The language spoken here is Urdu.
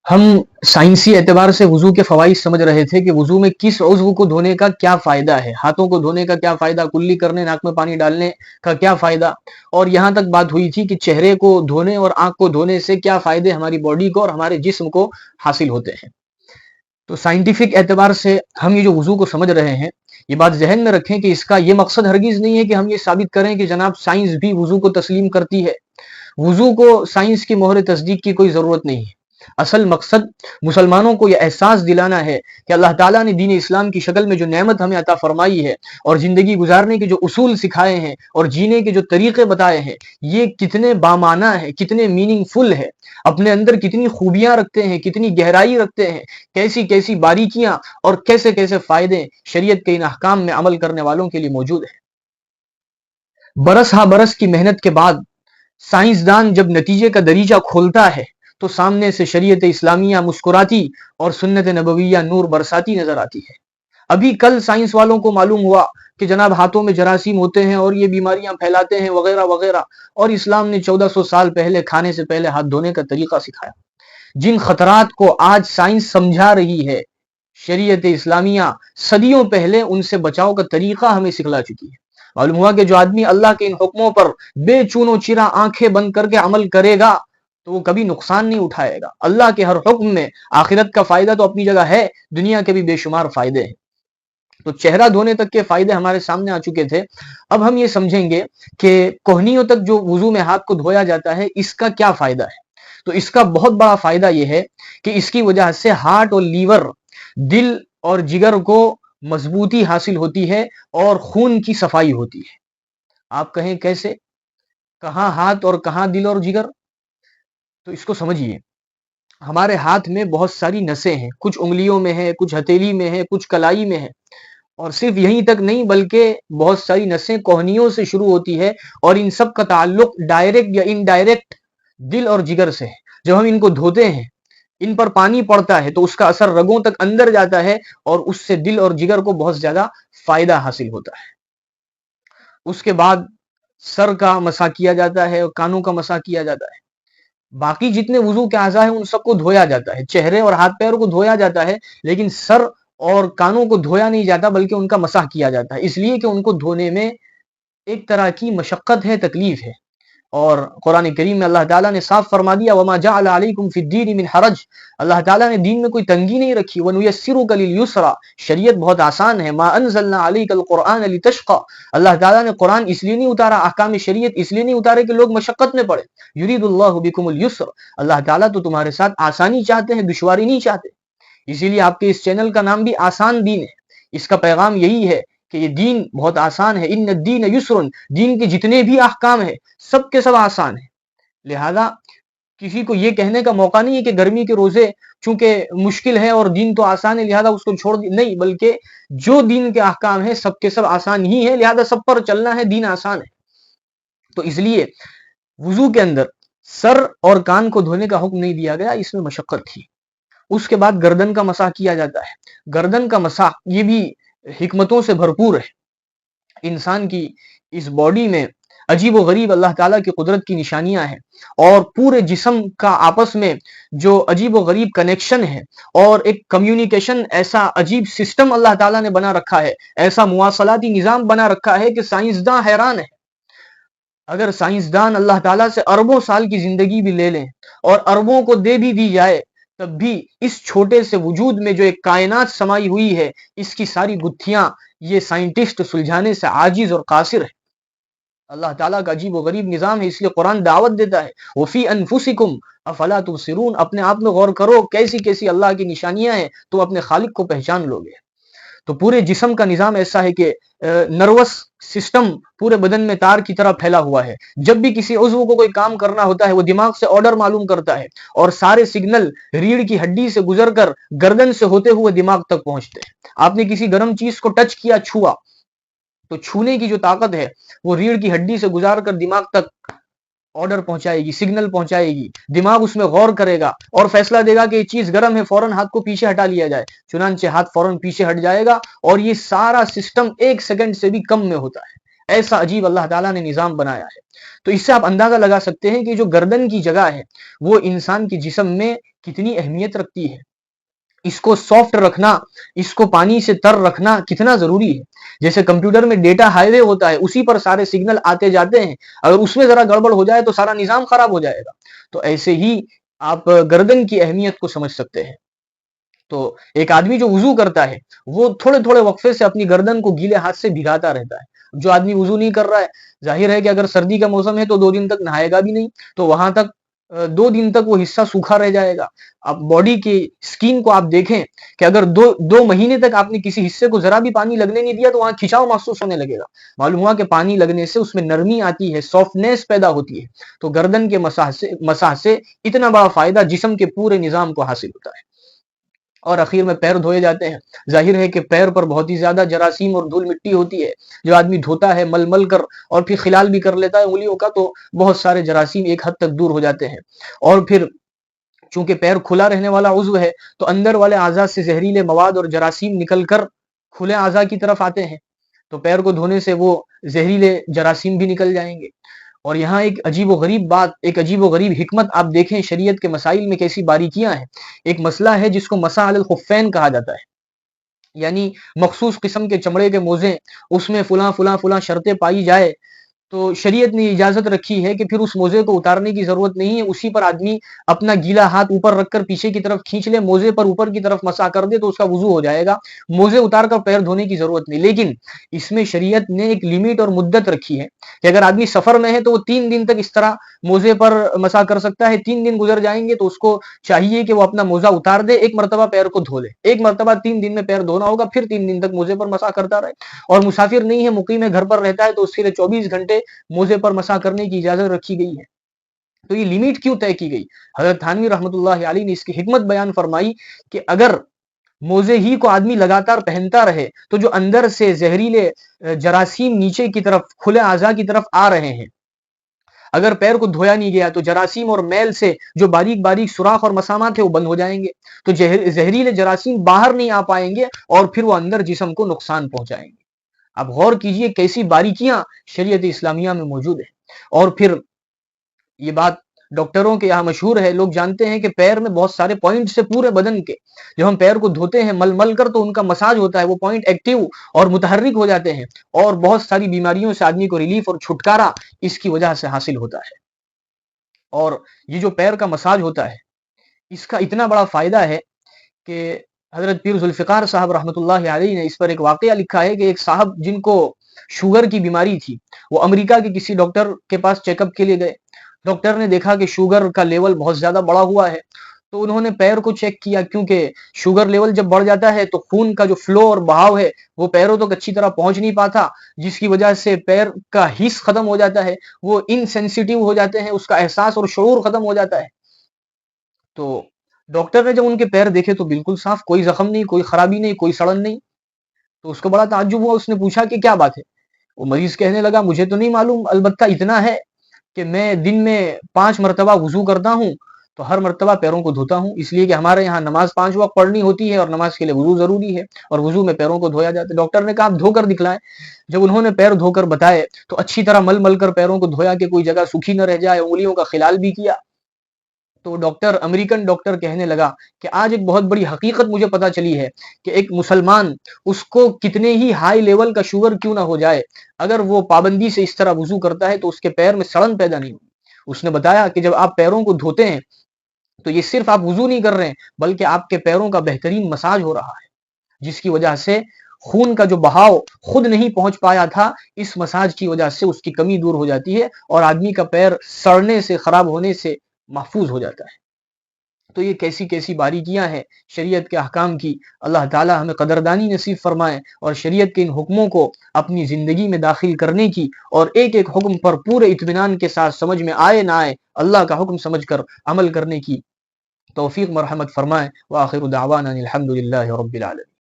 ہم سائنسی اعتبار سے وضو کے فوائد سمجھ رہے تھے کہ وضو میں کس عضو کو دھونے کا کیا فائدہ ہے، ہاتھوں کو دھونے کا کیا فائدہ، کلی کرنے ناک میں پانی ڈالنے کا کیا فائدہ، اور یہاں تک بات ہوئی تھی کہ چہرے کو دھونے اور آنکھ کو دھونے سے کیا فائدے ہماری باڈی کو اور ہمارے جسم کو حاصل ہوتے ہیں۔ تو سائنٹیفک اعتبار سے ہم یہ جو وضو کو سمجھ رہے ہیں، یہ بات ذہن میں رکھیں کہ اس کا یہ مقصد ہرگز نہیں ہے کہ ہم یہ ثابت کریں کہ جناب سائنس بھی وضو کو تسلیم کرتی ہے۔ وضو کو سائنس کی مہر تصدیق کی کوئی ضرورت نہیں ہے۔ اصل مقصد مسلمانوں کو یہ احساس دلانا ہے کہ اللہ تعالیٰ نے دین اسلام کی شکل میں جو نعمت ہمیں عطا فرمائی ہے اور زندگی گزارنے کے جو اصول سکھائے ہیں اور جینے کے جو طریقے بتائے ہیں، یہ کتنے بامعنی ہے، کتنے میننگ فل ہے، اپنے اندر کتنی خوبیاں رکھتے ہیں، کتنی گہرائی رکھتے ہیں، کیسی کیسی باریکیاں اور کیسے کیسے فائدے شریعت کے ان احکام میں عمل کرنے والوں کے لیے موجود ہیں۔ برس ہا برس کی محنت کے بعد سائنسدان جب نتیجے کا دریچہ کھولتا ہے تو سامنے سے شریعت اسلامیہ مسکراتی اور سنت نبویہ نور برساتی نظر آتی ہے۔ ابھی کل سائنس والوں کو معلوم ہوا کہ جناب ہاتھوں میں جراثیم ہوتے ہیں اور یہ بیماریاں پھیلاتے ہیں وغیرہ وغیرہ، اور اسلام نے 1400 سال پہلے کھانے سے پہلے ہاتھ دھونے کا طریقہ سکھایا۔ جن خطرات کو آج سائنس سمجھا رہی ہے، شریعت اسلامیہ صدیوں پہلے ان سے بچاؤ کا طریقہ ہمیں سکھلا چکی ہے۔ معلوم ہوا کہ جو آدمی اللہ کے ان حکموں پر بے چون و چرا آنکھیں بند کر کے عمل کرے گا تو وہ کبھی نقصان نہیں اٹھائے گا۔ اللہ کے ہر حکم میں آخرت کا فائدہ تو اپنی جگہ ہے، دنیا کے بھی بے شمار فائدے ہیں۔ تو چہرہ دھونے تک کے فائدے ہمارے سامنے آ چکے تھے۔ اب ہم یہ سمجھیں گے کہ کوہنیوں تک جو وضو میں ہاتھ کو دھویا جاتا ہے، اس کا کیا فائدہ ہے۔ تو اس کا بہت بڑا فائدہ یہ ہے کہ اس کی وجہ سے ہارٹ اور لیور، دل اور جگر کو مضبوطی حاصل ہوتی ہے اور خون کی صفائی ہوتی ہے۔ آپ کہیں کیسے؟ کہاں ہاتھ اور کہاں دل اور جگر؟ تو اس کو سمجھیے، ہمارے ہاتھ میں بہت ساری نسیں ہیں، کچھ انگلیوں میں ہے، کچھ ہتھیلی میں ہے، کچھ کلائی میں ہے، اور صرف یہیں تک نہیں بلکہ بہت ساری نسیں کوہنیوں سے شروع ہوتی ہے، اور ان سب کا تعلق ڈائریکٹ یا انڈائریکٹ دل اور جگر سے ہے۔ جب ہم ان کو دھوتے ہیں، ان پر پانی پڑتا ہے تو اس کا اثر رگوں تک اندر جاتا ہے اور اس سے دل اور جگر کو بہت زیادہ فائدہ حاصل ہوتا ہے۔ اس کے بعد سر کا مسح کیا جاتا ہے اور کانوں کا مسح کیا جاتا ہے۔ باقی جتنے وضو کے اعضاء ہیں ان سب کو دھویا جاتا ہے، چہرے اور ہاتھ پیر کو دھویا جاتا ہے، لیکن سر اور کانوں کو دھویا نہیں جاتا بلکہ ان کا مسح کیا جاتا ہے، اس لیے کہ ان کو دھونے میں ایک طرح کی مشقت ہے، تکلیف ہے۔ اور قرآن کریم میں اللہ تعالیٰ نے صاف فرما دیا وَمَا جَعَلَ عَلَيْكُمْ فِي الدِّينِ مِنْ حَرَجٍ، اللہ تعالیٰ نے دین میں کوئی تنگی نہیں رکھی۔ وَنُيَسِّرُكَ لِلْيُسْرَى، شریعت بہت آسان ہے۔ مَا أَنزَلْنَا عَلَيْكَ الْقُرْآنَ لِتَشْقَى، اللہ تعالیٰ نے قرآن اس لیے نہیں اتارا، احکام شریعت اس لیے نہیں اتارے کہ لوگ مشقت میں پڑے۔ يُرِيدُ اللَّهُ بِكُمُ الْيُسْرَ، اللہ تعالیٰ تو تمہارے ساتھ آسانی چاہتے ہیں، دشواری نہیں چاہتے۔ اسی لیے آپ کے اس چینل کا نام بھی آسان دین ہے۔ اس کا پیغام یہی ہے کہ یہ دین بہت آسان ہے۔ ان الدین یسر، دین کے جتنے بھی احکام ہیں سب کے سب آسان ہیں۔ لہذا کسی کو یہ کہنے کا موقع نہیں ہے کہ گرمی کے روزے چونکہ مشکل ہے اور دین تو آسان ہے لہذا اس کو چھوڑ دی، نہیں، بلکہ جو دین کے احکام ہیں سب کے سب آسان ہی ہے، لہذا سب پر چلنا ہے، دین آسان ہے۔ تو اس لیے وضو کے اندر سر اور کان کو دھونے کا حکم نہیں دیا گیا، اس میں مشقت تھی۔ اس کے بعد گردن کا مسح کیا جاتا ہے۔ گردن کا مسح یہ بھی حکمتوں سے بھرپور ہے۔ انسان کی اس باڈی میں عجیب و غریب اللہ تعالیٰ کی قدرت کی نشانیاں ہیں، اور پورے جسم کا آپس میں جو عجیب و غریب کنیکشن ہے اور ایک کمیونیکیشن، ایسا عجیب سسٹم اللہ تعالیٰ نے بنا رکھا ہے، ایسا مواصلاتی نظام بنا رکھا ہے کہ سائنسداں حیران ہے۔ اگر سائنسدان اللہ تعالیٰ سے اربوں سال کی زندگی بھی لے لیں اور اربوں کو دے بھی دی جائے، تب بھی اس چھوٹے سے وجود میں جو ایک کائنات سمائی ہوئی ہے، اس کی ساری گتھیاں یہ سائنٹسٹ سلجھانے سے عاجز اور قاصر ہے۔ اللہ تعالیٰ کا عجیب و غریب نظام ہے، اس لیے قرآن دعوت دیتا ہے وَفِي أَنفُسِكُمْ أَفَلَا تُبْصِرُونَ، اپنے آپ میں غور کرو کیسی کیسی اللہ کی نشانیاں ہیں، تو اپنے خالق کو پہچان لو گے۔ تو پورے جسم کا نظام ایسا ہے کہ نروس سسٹم پورے بدن میں تار کی طرح پھیلا ہوا ہے۔ جب بھی کسی عضو کو کوئی کام کرنا ہوتا ہے وہ دماغ سے آرڈر معلوم کرتا ہے، اور سارے سگنل ریڑھ کی ہڈی سے گزر کر گردن سے ہوتے ہوئے دماغ تک پہنچتے ہیں۔ آپ نے کسی گرم چیز کو ٹچ کیا، چھوا، تو چھونے کی جو طاقت ہے وہ ریڑھ کی ہڈی سے گزار کر دماغ تک آرڈر پہنچائے گی، سگنل پہنچائے گی۔ دماغ اس میں غور کرے گا اور فیصلہ دے گا کہ یہ چیز گرم ہے، فوراً ہاتھ کو پیچھے ہٹا لیا جائے، چنانچہ ہاتھ فوراً پیچھے ہٹ جائے گا، اور یہ سارا سسٹم ایک سیکنڈ سے بھی کم میں ہوتا ہے۔ ایسا عجیب اللہ تعالیٰ نے نظام بنایا ہے۔ تو اس سے آپ اندازہ لگا سکتے ہیں کہ جو گردن کی جگہ ہے وہ انسان کے جسم میں کتنی اہمیت رکھتی ہے، اس کو سافٹ رکھنا، اس کو پانی سے تر رکھنا کتنا ضروری ہے۔ جیسے کمپیوٹر میں ڈیٹا ہائی وے ہوتا ہے، اسی پر سارے سگنل آتے جاتے ہیں، اگر اس میں ذرا گڑبڑ ہو جائے تو سارا نظام خراب ہو جائے گا۔ تو ایسے ہی آپ گردن کی اہمیت کو سمجھ سکتے ہیں۔ تو ایک آدمی جو وضو کرتا ہے وہ تھوڑے تھوڑے وقفے سے اپنی گردن کو گیلے ہاتھ سے بھگاتا رہتا ہے۔ جو آدمی وضو نہیں کر رہا ہے، ظاہر ہے کہ اگر سردی کا موسم ہے تو 2 دن تک نہائے گا بھی نہیں، تو وہاں تک 2 دن تک وہ حصہ سوکھا رہ جائے گا۔ اب باڈی کی سکین کو آپ دیکھیں کہ اگر دو مہینے تک آپ نے کسی حصے کو ذرا بھی پانی لگنے نہیں دیا تو وہاں کھچاؤ محسوس ہونے لگے گا۔ معلوم ہوا کہ پانی لگنے سے اس میں نرمی آتی ہے، سافٹنیس پیدا ہوتی ہے۔ تو گردن کے مساح سے اتنا بڑا فائدہ جسم کے پورے نظام کو حاصل ہوتا ہے۔ اور اخیر میں پیر دھوئے جاتے ہیں۔ ظاہر ہے کہ پیر پر بہت ہی زیادہ جراثیم اور دھول مٹی ہوتی ہے، جو آدمی دھوتا ہے مل مل کر اور پھر خلال بھی کر لیتا ہے انگلیوں کا، تو بہت سارے جراثیم ایک حد تک دور ہو جاتے ہیں۔ اور پھر چونکہ پیر کھلا رہنے والا عضو ہے تو اندر والے اعضاء سے زہریلے مواد اور جراثیم نکل کر کھلے اعضاء کی طرف آتے ہیں، تو پیر کو دھونے سے وہ زہریلے جراثیم بھی نکل جائیں گے۔ اور یہاں ایک عجیب و غریب بات، ایک عجیب و غریب حکمت آپ دیکھیں، شریعت کے مسائل میں کیسی باریکیاں ہیں۔ ایک مسئلہ ہے جس کو مسح علی الخفین کہا جاتا ہے، یعنی مخصوص قسم کے چمڑے کے موزے، اس میں فلاں فلاں فلاں شرطیں پائی جائے تو شریعت نے اجازت رکھی ہے کہ پھر اس موزے کو اتارنے کی ضرورت نہیں ہے، اسی پر آدمی اپنا گیلا ہاتھ اوپر رکھ کر پیچھے کی طرف کھینچ لے، موزے پر اوپر کی طرف مسح کر دے تو اس کا وضو ہو جائے گا، موزے اتار کر پیر دھونے کی ضرورت نہیں۔ لیکن اس میں شریعت نے ایک لمٹ اور مدت رکھی ہے کہ اگر آدمی سفر میں ہے تو وہ 3 دن تک اس طرح موزے پر مسح کر سکتا ہے۔ 3 دن گزر جائیں گے تو اس کو چاہیے کہ وہ اپنا موزہ اتار دے، ایک مرتبہ پیر کو دھو لے، ایک مرتبہ 3 دن میں پیر دھونا ہوگا، پھر 3 دن تک موزے پر مسح کرتا رہے۔ اور مسافر نہیں ہے، مقیم ہے، گھر پر رہتا ہے، تو اس کے لیے 24 گھنٹے موزے پر مسح کرنے کی اجازت رکھی گئی ہے۔ تو یہ لمٹ کیوں طے کی گئی؟ حضرت تھانوی رحمۃ اللہ علیہ نے اس کی حکمت بیان فرمائی کہ اگر موزے ہی کو آدمی لگاتار پہنتا رہے تو جو اندر سے زہریلے جراثیم نیچے کی طرف کھلے اعضاء کی طرف آ رہے ہیں، اگر پیر کو دھویا نہیں گیا تو جراثیم اور میل سے جو باریک باریک سوراخ اور مسامات ہیں وہ بند ہو جائیں گے، تو زہریلے جراثیم باہر نہیں آ پائیں گے اور پھر وہ اندر جسم کو نقصان پہنچائیں گے۔ اب غور کیجئے کیسی باریکیاں شریعت اسلامیہ میں موجود ہیں۔ اور پھر یہ بات ڈاکٹروں کے یہاں مشہور ہے، لوگ جانتے ہیں کہ پیر میں بہت سارے پوائنٹس سے پورے بدن کے، جب ہم پیر کو دھوتے ہیں مل مل کر تو ان کا مساج ہوتا ہے، وہ پوائنٹ ایکٹیو اور متحرک ہو جاتے ہیں، اور بہت ساری بیماریوں سے آدمی کو ریلیف اور چھٹکارا اس کی وجہ سے حاصل ہوتا ہے۔ اور یہ جو پیر کا مساج ہوتا ہے اس کا اتنا بڑا فائدہ ہے کہ حضرت پیر ذوالفقار صاحب رحمۃ اللہ علیہ نے اس پر ایک واقعہ لکھا ہے کہ ایک صاحب جن کو شوگر کی بیماری تھی، وہ امریکہ کے کسی ڈاکٹر کے پاس چیک اپ کے لیے گئے۔ ڈاکٹر نے دیکھا کہ شوگر کا لیول بہت زیادہ بڑا ہوا ہے، تو انہوں نے پیر کو چیک کیا، کیونکہ شوگر لیول جب بڑھ جاتا ہے تو خون کا جو فلو اور بہاؤ ہے وہ پیروں تک اچھی طرح پہنچ نہیں پاتا، جس کی وجہ سے پیر کا حس ختم ہو جاتا ہے، وہ انسینسیٹیو ہو جاتے ہیں، اس کا احساس اور شعور ختم ہو جاتا ہے۔ تو ڈاکٹر نے جب ان کے پیر دیکھے تو بالکل صاف، کوئی زخم نہیں، کوئی خرابی نہیں، کوئی سڑن نہیں۔ تو اس کو بڑا تعجب ہوا، اس نے پوچھا کہ کیا بات ہے؟ وہ مریض کہنے لگا مجھے تو نہیں معلوم، البتہ اتنا ہے کہ میں دن میں 5 مرتبہ وضو کرتا ہوں، تو ہر مرتبہ پیروں کو دھوتا ہوں، اس لیے کہ ہمارے یہاں نماز 5 وقت پڑھنی ہوتی ہے اور نماز کے لیے وضو ضروری ہے، اور وضو میں پیروں کو دھویا جاتا ہے۔ ڈاکٹر نے کہا آپ دھو کر دکھلائیں۔ جب انہوں نے پیر دھو کر بتائے تو اچھی طرح مل مل کر پیروں کو دھویا کہ کوئی جگہ سوکھی نہ رہ جائے، انگلیوں کا خلال بھی کیا۔ تو ڈاکٹر، امریکن ڈاکٹر کہنے لگا کہ آج ایک بہت بڑی حقیقت مجھے پتا چلی ہے کہ ایک مسلمان اس کو کتنے ہی ہائی لیول کا شوگر کیوں نہ ہو جائے، اگر وہ پابندی سے اس طرح وضو کرتا ہے تو اس کے پیر میں سڑن پیدا نہیں ہوگی۔ اس نے بتایا کہ جب آپ پیروں کو دھوتے ہیں تو یہ صرف آپ وضو نہیں کر رہے ہیں بلکہ آپ کے پیروں کا بہترین مساج ہو رہا ہے، جس کی وجہ سے خون کا جو بہاؤ خود نہیں پہنچ پایا تھا، اس مساج کی وجہ سے اس کی کمی دور ہو جاتی ہے اور آدمی کا پیر سڑنے سے، خراب ہونے سے محفوظ ہو جاتا ہے۔ تو یہ کیسی کیسی باریکیاں ہیں شریعت کے احکام کی۔ اللہ تعالی ہمیں قدردانی نصیب فرمائے اور شریعت کے ان حکموں کو اپنی زندگی میں داخل کرنے کی، اور ایک ایک حکم پر پورے اطمینان کے ساتھ سمجھ میں آئے نہ آئے اللہ کا حکم سمجھ کر عمل کرنے کی توفیق مرحمت فرمائے۔ وآخر دعوانا الحمد للہ رب العالمین۔